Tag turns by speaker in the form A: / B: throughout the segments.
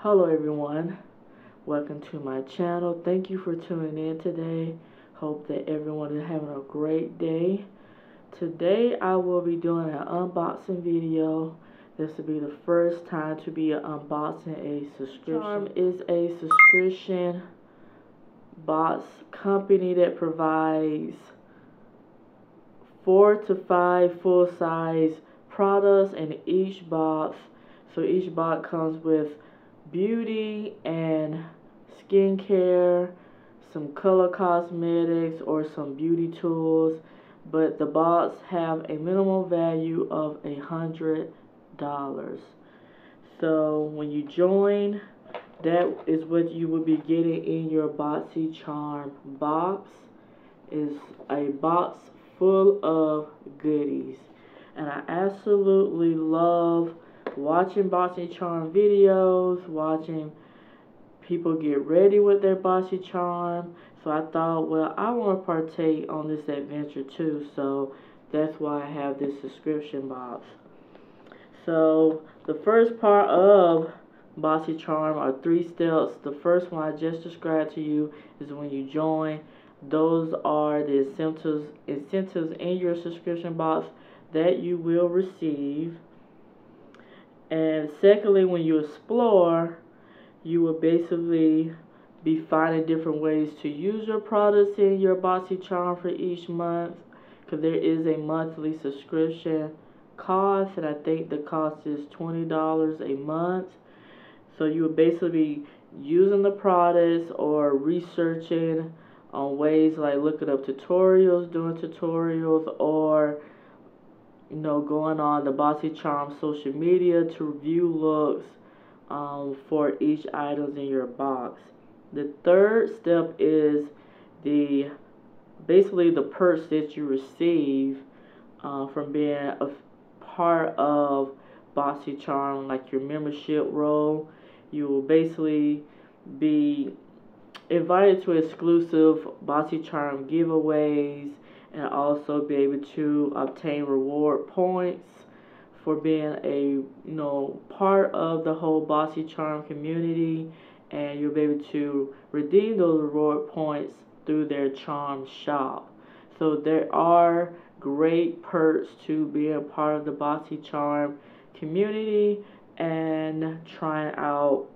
A: Hello everyone, welcome to my channel. Thank you for tuning in today. Hope that everyone is having a great day. Today I will be doing an unboxing video. This will be the first time to be unboxing a subscription. BoxyCharm is a subscription box company that provides 4 to 5 full-size products in each box. So each box comes with beauty and skincare, some color cosmetics, or some beauty tools, but the box have a minimum value of $100. So when you join, that is what you will be getting in your BoxyCharm box. Is a box full of goodies, and I absolutely love watching BoxyCharm videos, watching people get ready with their BoxyCharm. So I thought, well, I want to partake on this adventure too. So that's why I have this subscription box. So the first part of BoxyCharm are 3 steps. The first one I just described to you is when you join. Those are the incentives in your subscription box that you will receive. And secondly, when you explore, you will basically be finding different ways to use your products in your BoxyCharm for each month, because there is a monthly subscription cost, and I think the cost is $20 a month. So you will basically be using the products or researching on ways like looking up tutorials, doing tutorials, or going on the BoxyCharm social media to review looks for each item in your box. The third step is basically the perks that you receive from being a part of BoxyCharm, like your membership role. You will basically be invited to exclusive BoxyCharm giveaways, and also be able to obtain reward points for being a part of the whole BoxyCharm community, and you'll be able to redeem those reward points through their charm shop. So there are great perks to being part of the BoxyCharm community and trying out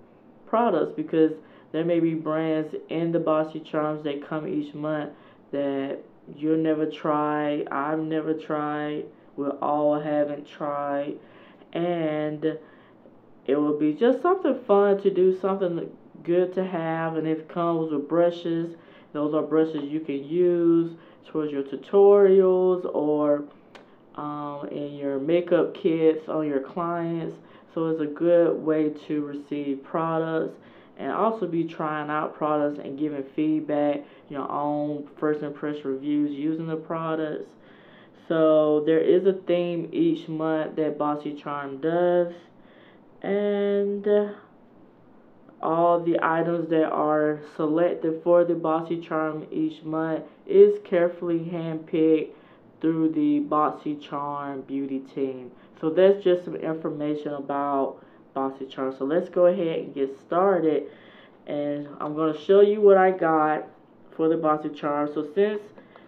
A: products, because there may be brands in the BoxyCharms that come each month that you'll never try, I've never tried, we all haven't tried, and it will be just something fun to do, something good to have. And it comes with brushes. Those are brushes you can use towards your tutorials or in your makeup kits on your clients. So it's a good way to receive products and also be trying out products and giving feedback, your own first impression reviews using the products. So there is a theme each month that BoxyCharm does, and all the items that are selected for the BoxyCharm each month is carefully handpicked through the BoxyCharm beauty team. So that's just some information about BoxyCharm. So let's go ahead and get started, and I'm going to show you what I got for the BoxyCharm. So since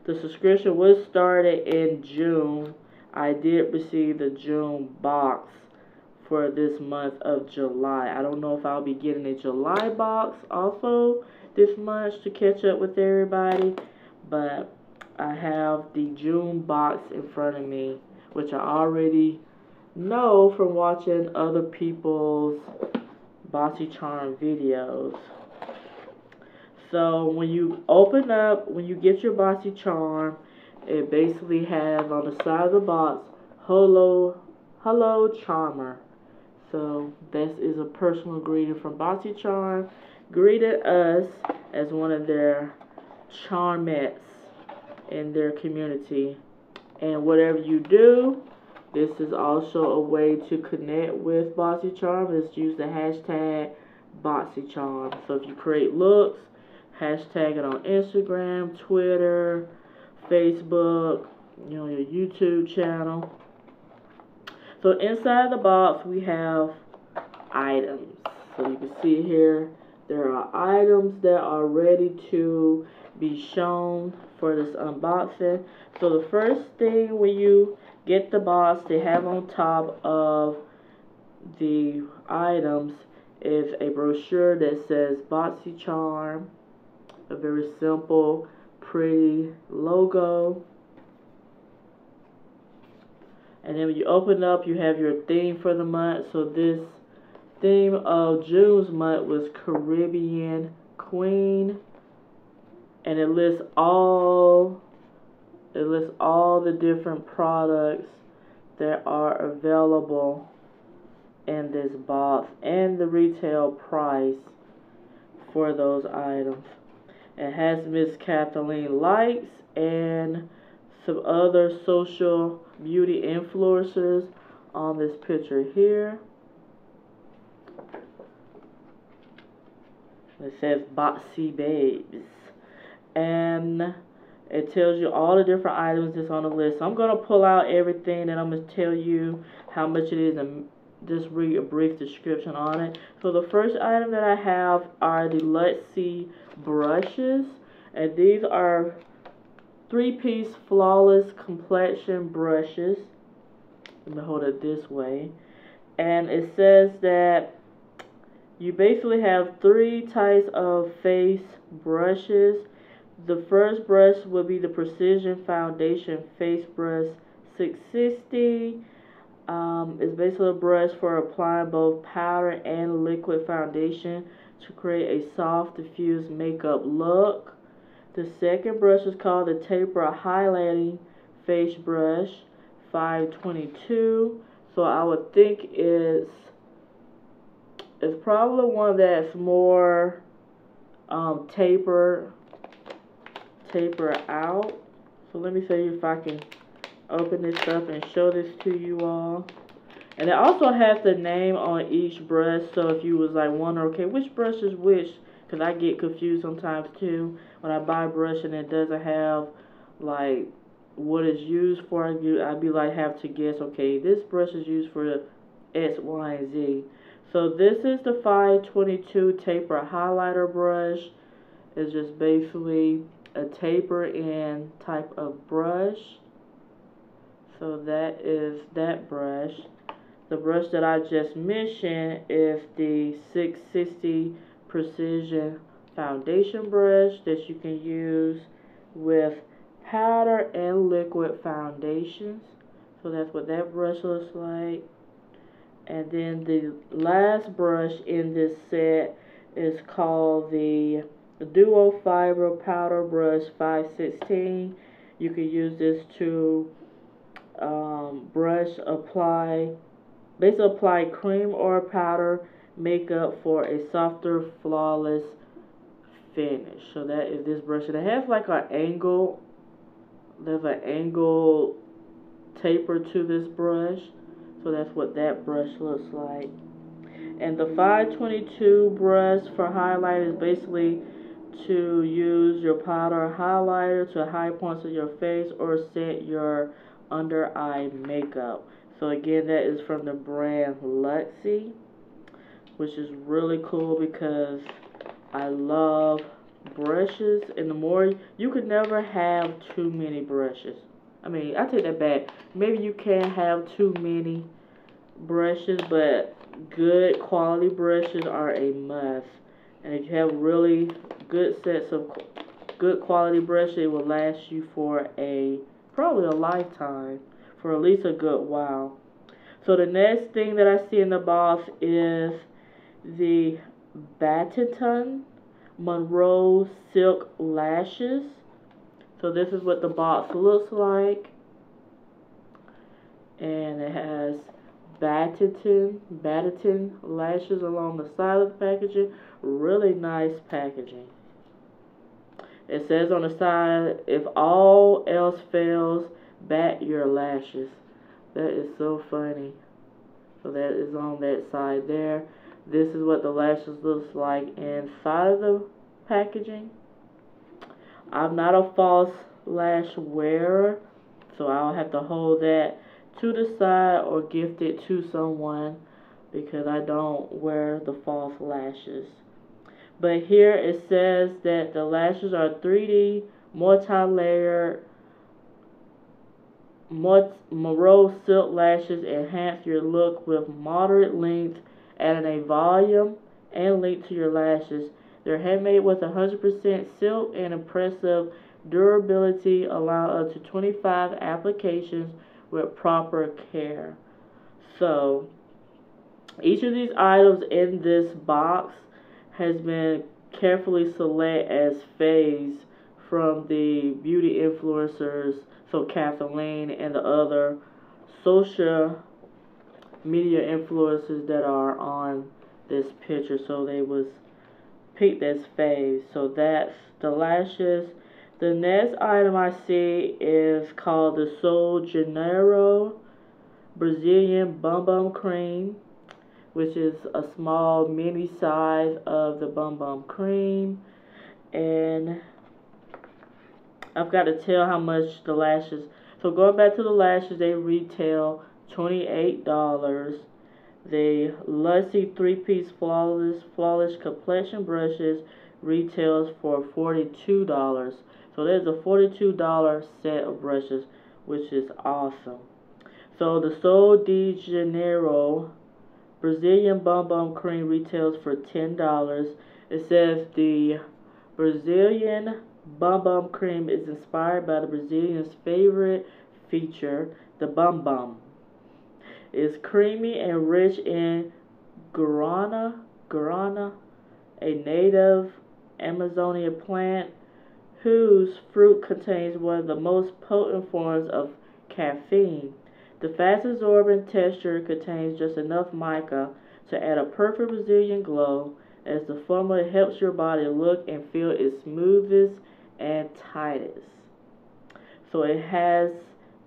A: the subscription was started in June, I did receive the June box for this month of July. I don't know if I'll be getting a July box also this month to catch up with everybody, but I have the June box in front of me, which I already know from watching other people's BoxyCharm videos. So when you open up, when you get your BoxyCharm, it basically has on the side of the box, hello charmer. So this is a personal greeting from BoxyCharm, greeted us as one of their charmettes in their community. And whatever you do, this is also a way to connect with BoxyCharm. Let's use the hashtag BoxyCharm. So if you create looks, hashtag it on Instagram, Twitter, Facebook, your YouTube channel. So inside the box we have items. So you can see here, there are items that are ready to be shown for this unboxing. So the first thing when you get the box, they have on top of the items is a brochure that says BoxyCharm, a very simple, pretty logo. And then when you open up, you have your theme for the month. So this theme of June's month was Caribbean Queen, and it lists all the different products that are available in this box and the retail price for those items. It has Miss Kathleen Lights and some other social beauty influencers on this picture here. It says Boxy Babes, and it tells you all the different items that's on the list. So I'm going to pull out everything and I'm going to tell you how much it is and just read a brief description on it. So the first item that I have are the Lindsey brushes, and these are 3-piece flawless complexion brushes. Let me hold it this way. And it says that you basically have 3 types of face brushes. The first brush will be the Precision Foundation Face Brush 660. It's basically a brush for applying both powder and liquid foundation to create a soft, diffused makeup look. The second brush is called the Taper Highlighting Face Brush 522. So I would think it's probably one that's more taper out. So let me see if I can open this up and show this to you all. And it also has the name on each brush, so if you was like wondering, okay, which brush is which, because I get confused sometimes too when I buy a brush and it doesn't have like what it's used for. I'd be like, have to guess, okay, this brush is used for X, Y, and Z. So this is the 522 Taper Highlighter brush. It's just basically a taper in type of brush. So that is that brush. The brush that I just mentioned is the 660 Precision Foundation brush that you can use with powder and liquid foundations. So that's what that brush looks like. And then the last brush in this set is called the Duo Fiber Powder Brush 516. You can use this to basically apply cream or powder makeup for a softer, flawless finish. So that is this brush. And it has like an angle. There's an angle taper to this brush. So that's what that brush looks like. And the 522 brush for highlight is basically to use your powder highlighter to high points of your face or set your under eye makeup. So again, that is from the brand Lindsey, which is really cool because I love brushes, and the more you could never have too many brushes. I mean, I take that back. Maybe you can't have too many brushes, but good quality brushes are a must. And if you have really good sets of good quality brushes, it will last you for probably a lifetime, for at least a good while. So the next thing that I see in the box is the Batinton Monroe Silk Lashes. So this is what the box looks like. And it has Batinton lashes along the side of the packaging. Really nice packaging. It says on the side, if all else fails, bat your lashes. That is so funny. So that is on that side there. This is what the lashes looks like inside of the packaging. I'm not a false lash wearer, so I'll have to hold that to the side or gift it to someone because I don't wear the false lashes. But here it says that the lashes are 3D, multi-layered, Moro silk lashes enhance your look with moderate length, adding a volume and length to your lashes. They're handmade with 100% silk and impressive durability, allowing up to 25 applications with proper care. So, each of these items in this box has been carefully selected as faves from the beauty influencers, so Kathleen and the other social media influencers that are on this picture. So they was picked as faves. So that's the lashes. The next item I see is called the Sol Janeiro Brazilian Bum Bum Cream, which is a small mini size of the Bum Bum Cream. And I've got to tell how much the lashes. So going back to the lashes, they retail $28. The Lucy 3-piece flawless complexion brushes retails for $42. So there's a $42 set of brushes, which is awesome. So the Sol de Janeiro Brazilian Bum Bum Cream retails for $10. It says the Brazilian Bum Bum Cream is inspired by the Brazilians' favorite feature, the bum bum. It's creamy and rich in guarana, a native Amazonian plant whose fruit contains one of the most potent forms of caffeine. The fast-absorbing texture contains just enough mica to add a perfect Brazilian glow, as the formula helps your body look and feel its smoothest and tightest. So it has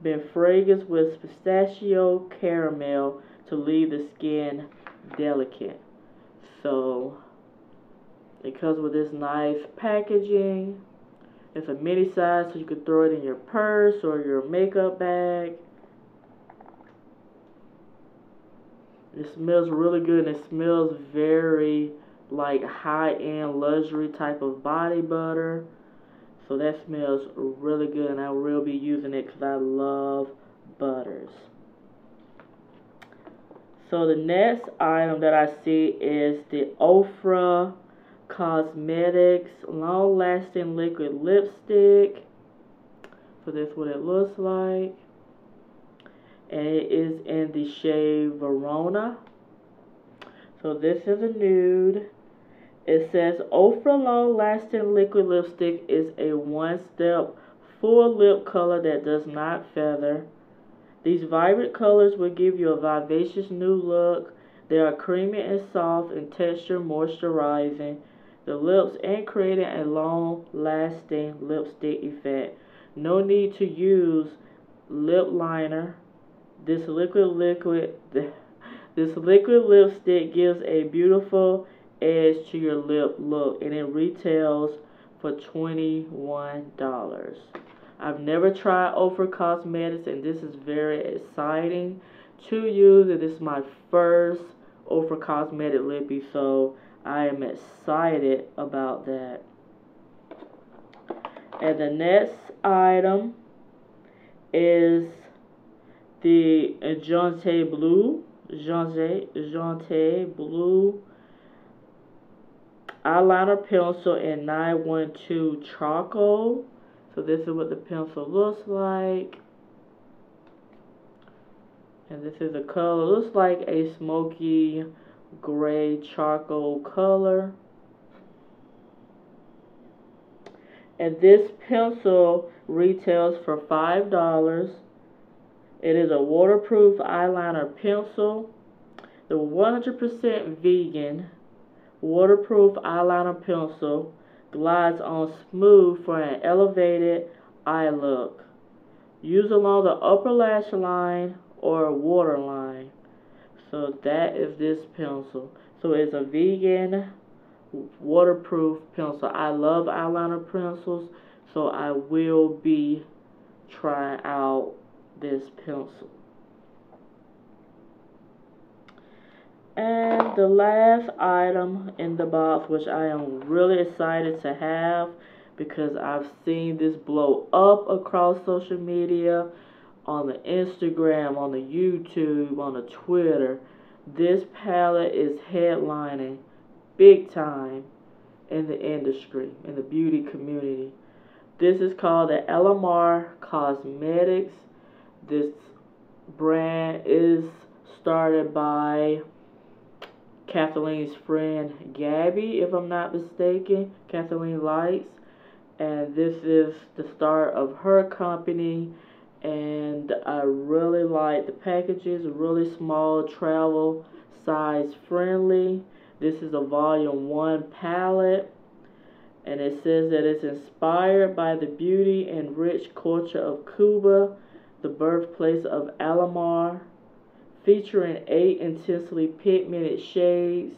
A: been fragranced with pistachio caramel to leave the skin delicate. So it comes with this nice packaging. It's a mini size, so you can throw it in your purse or your makeup bag. It smells really good, and it smells very like high-end luxury type of body butter. So that smells really good, and I will be using it because I love butters. So the next item that I see is the Oprah Cosmetics long-lasting liquid lipstick. So that's what it looks like. And it is in the shade Verona. So this is a nude. It says Oprah Long Lasting Liquid Lipstick is a one-step full lip color that does not feather. These vibrant colors will give you a vivacious new look. They are creamy and soft in texture, moisturizing the lips and creating a long-lasting lipstick effect. No need to use lip liner. This liquid lipstick gives a beautiful edge to your lip look, and it retails for $21. I've never tried Oprah Cosmetics, and this is very exciting to use, and this is my first Oprah Cosmetic lippy, so I am excited about that. And the next item is the Jante Blue eyeliner pencil in 912 charcoal. So this is what the pencil looks like, and this is the color. It looks like a smoky gray charcoal color. And this pencil retails for $5. It is a waterproof eyeliner pencil. The 100% vegan waterproof eyeliner pencil glides on smooth for an elevated eye look. Use along the upper lash line or waterline. So that is this pencil. So it's a vegan waterproof pencil. I love eyeliner pencils, so I will be trying out this pencil. And the last item in the box, which I am really excited to have because I've seen this blow up across social media, on the Instagram, on the YouTube, on the Twitter. This palette is headlining big time in the industry, in the beauty community. This is called the Lmr Cosmetics. This brand is started by Kathleen's friend Gabby, if I'm not mistaken. Kathleen Lights. And this is the start of her company. And I really like the packages, really small, travel size friendly. This is a volume 1 palette, and it says that it's inspired by the beauty and rich culture of Cuba, the birthplace of Lmr, featuring 8 intensely pigmented shades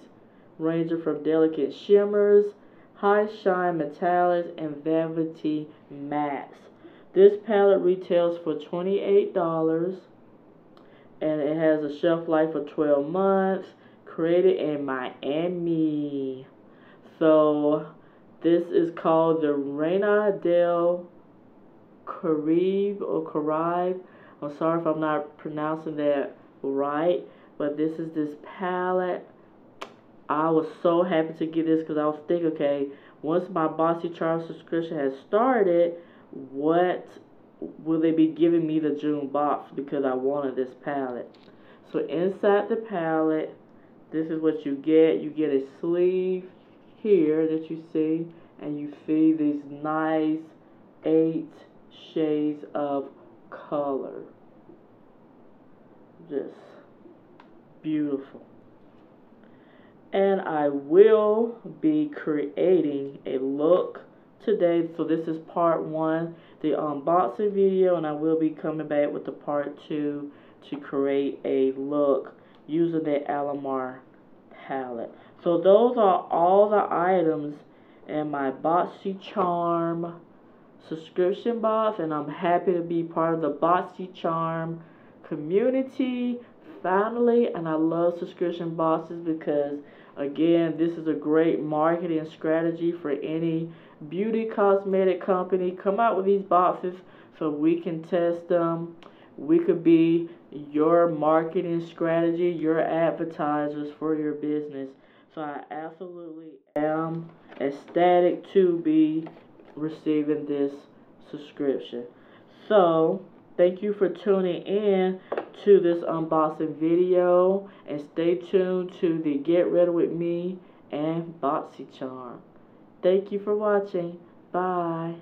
A: ranging from delicate shimmers, high shine metallics, and velvety mattes. This palette retails for $28, and it has a shelf life of 12 months, created in Miami. So this is called the Reina del Caribe or Caribe. I'm sorry if I'm not pronouncing that right, but this is this palette. I was so happy to get this because I was thinking, okay, once my BoxyCharm subscription has started, what will they be giving me the June box, because I wanted this palette. So inside the palette, this is what you get. You get a sleeve here that you see, and you see these nice 8 shades of color. Just beautiful. And I will be creating a look today. So this is part 1, the unboxing video, and I will be coming back with the part 2 to create a look using the Lmr palette. So those are all the items in my BoxyCharm subscription box, and I'm happy to be part of the BoxyCharm community finally. And I love subscription boxes because, again, this is a great marketing strategy for any beauty cosmetic company. Come out with these boxes so we can test them. We could be your marketing strategy, your advertisers for your business. So I absolutely am ecstatic to be receiving this subscription. So thank you for tuning in to this unboxing video, and stay tuned to the Get Ready With Me and BoxyCharm. Thank you for watching. Bye.